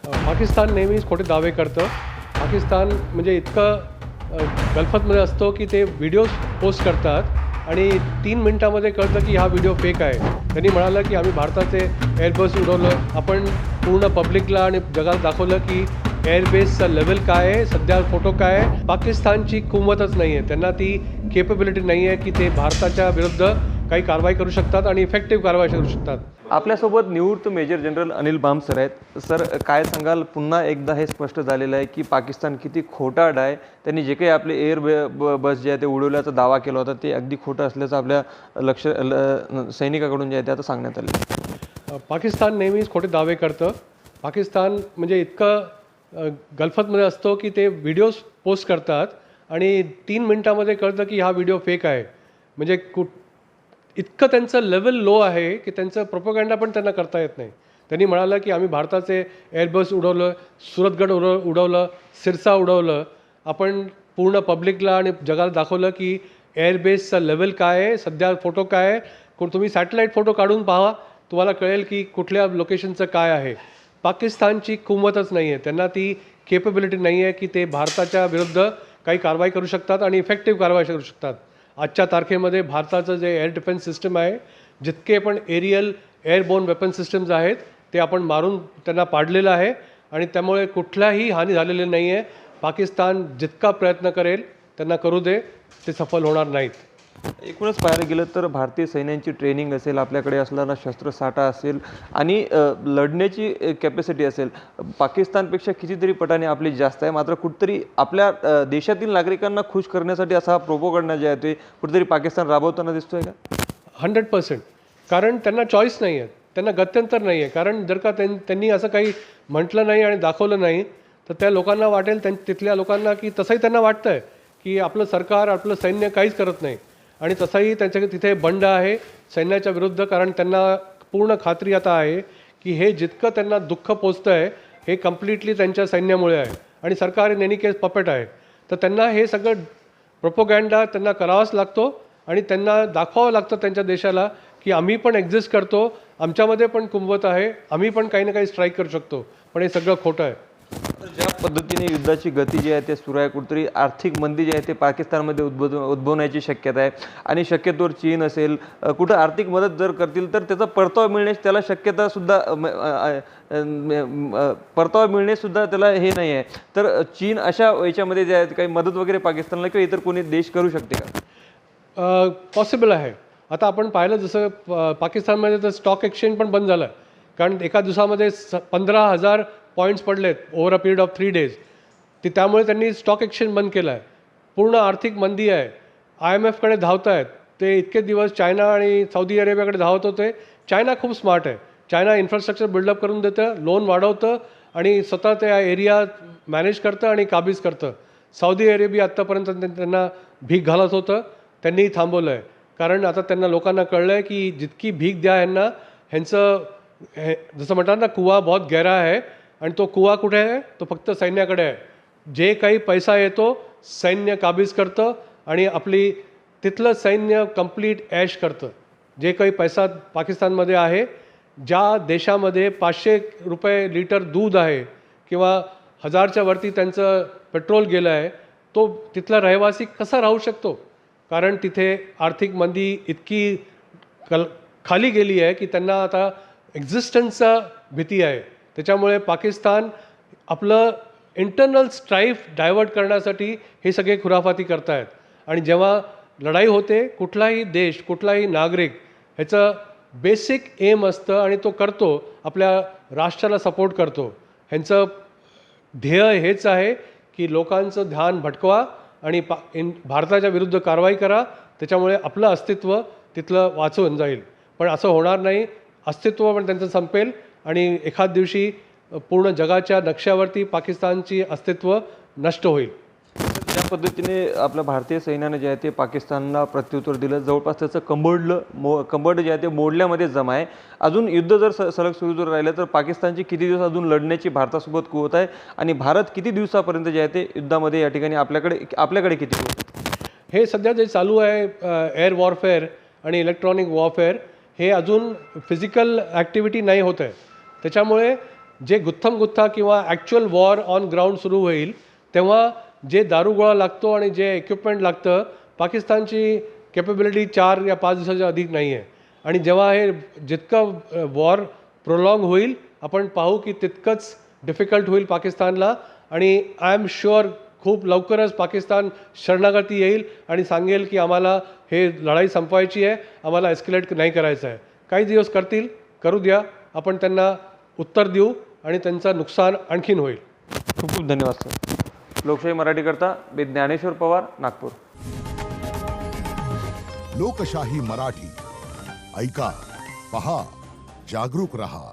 पाकिस्तान नेहमीच खोटे दावे करतं. पाकिस्तान म्हणजे इतकं गलफतमध्ये असतो की ते व्हिडिओज पोस्ट करतात आणि 3 मिनिटामध्ये कळतं की हा व्हिडिओ फेक आहे. त्यांनी म्हणालं की आम्ही भारताचे एअरबस उडवलं. आपण पूर्ण पब्लिकला आणि जगाला दाखवलं की एअरबेसचा लेवल काय आहे, सध्या फोटो काय आहे. पाकिस्तानची कुवतच नाही आहे, त्यांना ती केपेबिलिटी नाही आहे की ते भारताच्या विरुद्ध काही कारवाई करू शकतात आणि इफेक्टिव्ह कारवाई करू शकतात. आपल्यासोबत निवृत्त major general Anil Bam sir आहेत. सर, काय सांगाल? पुन्हा एकदा हे स्पष्ट झालेलं आहे की पाकिस्तान किती खोटारडा आहे. त्यांनी जे काही आपले बस जे आहे ते उडवल्याचा दावा केला होता ते अगदी खोटं असल्याचं आपल्या सैनिकाकडून जे आहे ते आता सांगण्यात आलं. पाकिस्तान नेहमीच खोटे दावे करतं. पाकिस्तान म्हणजे इतकं गलफतमध्ये असतो की ते व्हिडिओज पोस्ट करतात आणि 3 मिनिटामध्ये कळतं की हा व्हिडिओ फेक आहे. म्हणजे इतकं त्यांचं लेवल लो आहे की त्यांचं प्रोपगँडा पण त्यांना करता येत नाही. त्यांनी म्हणालं की आम्ही भारताचे एअरबस उडवलं, सूरतगड उडवलं, सिरसा उडवलं. आपण पूर्ण पब्लिकला आणि जगाला दाखवलं की एअरबेसचा लेवल काय आहे, सध्या फोटो काय आहे. तुम्ही सॅटेलाईट फोटो काढून पहा, तुम्हाला कळेल की कुठल्या लोकेशनचं काय आहे. पाकिस्तानची कुवतच नाही आहे, त्यांना ती केपेबिलिटी नाही आहे की ते भारताच्या विरुद्ध काही कारवाई करू शकतात आणि इफेक्टिव्ह कारवाई करू शकतात. आजच्या तारखेमध्ये भारताचं जे एअर डिफेन्स सिस्टम आहे, जितके पण एअरबोर्न वेपन सिस्टम्स आहेत ते आपण मारून त्यांना पाडलेलं आहे आणि त्यामुळे कुठल्याही हानी झालेली नाही आहे. पाकिस्तान जितका प्रयत्न करेल त्यांना करू दे, ते सफल होणार नाहीत. एकूणच पाहायला गेलं तर भारतीय सैन्यांची ट्रेनिंग असेल, आपल्याकडे असणारा शस्त्रसाठा असेल आणि लढण्याची कॅपॅसिटी असेल, पाकिस्तानपेक्षा कितीतरी पटाने आपली जास्त आहे. मात्र कुठेतरी आपल्या देशातील नागरिकांना खुश करण्यासाठी असा हा प्रोपोगंडा जे आहे ते कुठेतरी पाकिस्तान राबवताना दिसतोय का? 100%. कारण त्यांना चॉईस नाही आहे, त्यांना गत्यंतर नाही आहे. कारण जर का त्यांनी असं काही म्हटलं नाही आणि दाखवलं नाही तर त्या लोकांना वाटेल, तिथल्या लोकांना की तसंही त्यांना वाटतं आहे की आपलं सरकार, आपलं सैन्य काहीच करत नाही. आणि तसंही त्यांच्या तिथे बंड आहे सैन्याच्या विरुद्ध. कारण त्यांना पूर्ण खात्री आता आहे की हे जितकं त्यांना दुःख पोचतं आहे हे कम्प्लिटली त्यांच्या सैन्यामुळे आहे आणि सरकार इन एनी केस पपेट आहे. तर त्यांना हे सगळं प्रोपोगँडा त्यांना करावाच लागतो आणि त्यांना दाखवावं लागतं त्यांच्या देशाला की आम्ही पण एक्झिस्ट करतो, आमच्यामध्ये पण कुवत आहे, आम्ही पण काही ना काही स्ट्राईक करू शकतो. पण हे सगळं खोटं आहे. ज्या पद्धतीने युद्धाची गती जी आहे ते सुरू आहे, कुठेतरी आर्थिक मंदी जी आहे ते पाकिस्तानमध्ये उद्भवण्याची शक्यता आहे आणि शक्यतोवर चीन असेल, कुठं आर्थिक मदत जर करतील तर त्याचा परतावा मिळण्यास त्याला शक्यतासुद्धा परतावा मिळणेसुद्धा त्याला हे नाही आहे. तर चीन अशा याच्यामध्ये जे आहे काही मदत वगैरे पाकिस्तानला किंवा इतर कोणी देश करू शकते का? पॉसिबल आहे. आता आपण पाहिलं जसं पाकिस्तानमध्ये तर स्टॉक एक्सचेंज पण बंद झालं. कारण एका दिवसामध्ये 15,000 पॉईंट्स पडलेत over a period of 3 days. त्यामुळे त्यांनी स्टॉक एक्सचेंज बंद केलं आहे. पूर्ण आर्थिक मंदी आहे. IMFकडे धावत आहेत ते. इतके दिवस चायना आणि सौदी अरेबियाकडे धावत होते. चायना खूप स्मार्ट आहे. चायना इन्फ्रास्ट्रक्चर बिल्डअप करून देतं, लोन वाढवतं आणि स्वतः त्या एरिया मॅनेज करतं आणि काबीज करतं. सौदी अरेबिया आत्तापर्यंत त्यांना भीक घालत होतं, त्यांनी थांबवलं आहे. कारण आता त्यांना लोकांना कळलं आहे की जितकी भीक द्या ह्यांना, जसं म्हणतात ना, कुवा बहुत गहरा आहे. आणि तो कुवा कुठे आहे? तो फक्त सैन्याकडे आहे. जे काही पैसा येतो सैन्य काबीज करतं आणि आपली तिथलं सैन्य कंप्लीट ऐश करतं. जे काही पैसा पाकिस्तानमध्ये आहे, ज्या देशामध्ये 500 रुपये लिटर दूध आहे किंवा 1000च्या वरती त्यांचं पेट्रोल गेलं आहे, तो तिथला रहिवासी कसा राहू शकतो? कारण तिथे आर्थिक मंदी इतकी खाली गेली आहे की त्यांना आता एक्झिस्टन्सचा भीती आहे. त्याच्यामुळे पाकिस्तान आपलं इंटरनल स्ट्राईफ डायवर्ट करण्यासाठी हे सगळे खुराफाती करत आहेत. आणि जेव्हा लढाई होते, कुठलाही देश, कुठलाही नागरिक ह्याचं बेसिक एम असतं आणि तो करतो, आपल्या राष्ट्राला सपोर्ट करतो. ह्यांचं ध्येय हेच आहे की लोकांचं ध्यान भटकवा आणि भारताच्या विरुद्ध कारवाई करा. त्याच्यामुळे आपलं अस्तित्व तिथलं वाचून जाईल. पण असं होणार नाही. अस्तित्व पण त्यांचं संपेल आणि एखाद दिवशी पूर्ण जगाच्या नक्ष्यावरती पाकिस्तानची अस्तित्व नष्ट होईल. ज्या पद्धतीने आपल्या भारतीय सैन्याने जे आहे ते पाकिस्तानला प्रत्युत्तर दिलं, जवळपास त्याचं कंबर्ड जे आहे ते मोडल्यामध्ये जमा आहे. अजून युद्ध जर सलग सुरू जर राहिलं तर पाकिस्तानची किती दिवस अजून लढण्याची भारतासोबत कुवत आहे आणि भारत किती दिवसापर्यंत जे आहे ते युद्धामध्ये या ठिकाणी आपल्याकडे किती कुवत? हे सध्या जे चालू आहे एअर वॉरफेअर आणि इलेक्ट्रॉनिक वॉरफेअर, हे अजून फिजिकल ॲक्टिव्हिटी नाही होत आहे. त्याच्यामुळे जे गुत्थमगुत्था किंवा ॲक्च्युअल वॉर ऑन ग्राउंड सुरू होईल तेव्हा जे दारुगोळा लागतो आणि जे इक्विपमेंट लागतं, पाकिस्तानची कॅपेबिलिटी 4 या 5 दिवसाच्या अधिक नाही आहे. आणि जेव्हा हे जितकं वॉर प्रोलॉंग होईल आपण पाहू की तितकंच डिफिकल्ट होईल पाकिस्तानला. आणि आय एम शुअर खूप लवकरच पाकिस्तान शरणागती येईल आणि सांगेल की आम्हाला हे लढाई संपवायची आहे, आम्हाला एस्केलेट नाही करायचं आहे. काही दिवस करतील, करू द्या, आपण त्यांना उत्तर देऊ आणि त्यांचं नुकसान आणखीन होईल. खूप खूप धन्यवाद सर. लोकशाही मराठीकरता मी ज्ञानेश्वर पवार, नागपूर. लोकशाही मराठी ऐका, पहा, जागरूक रहा.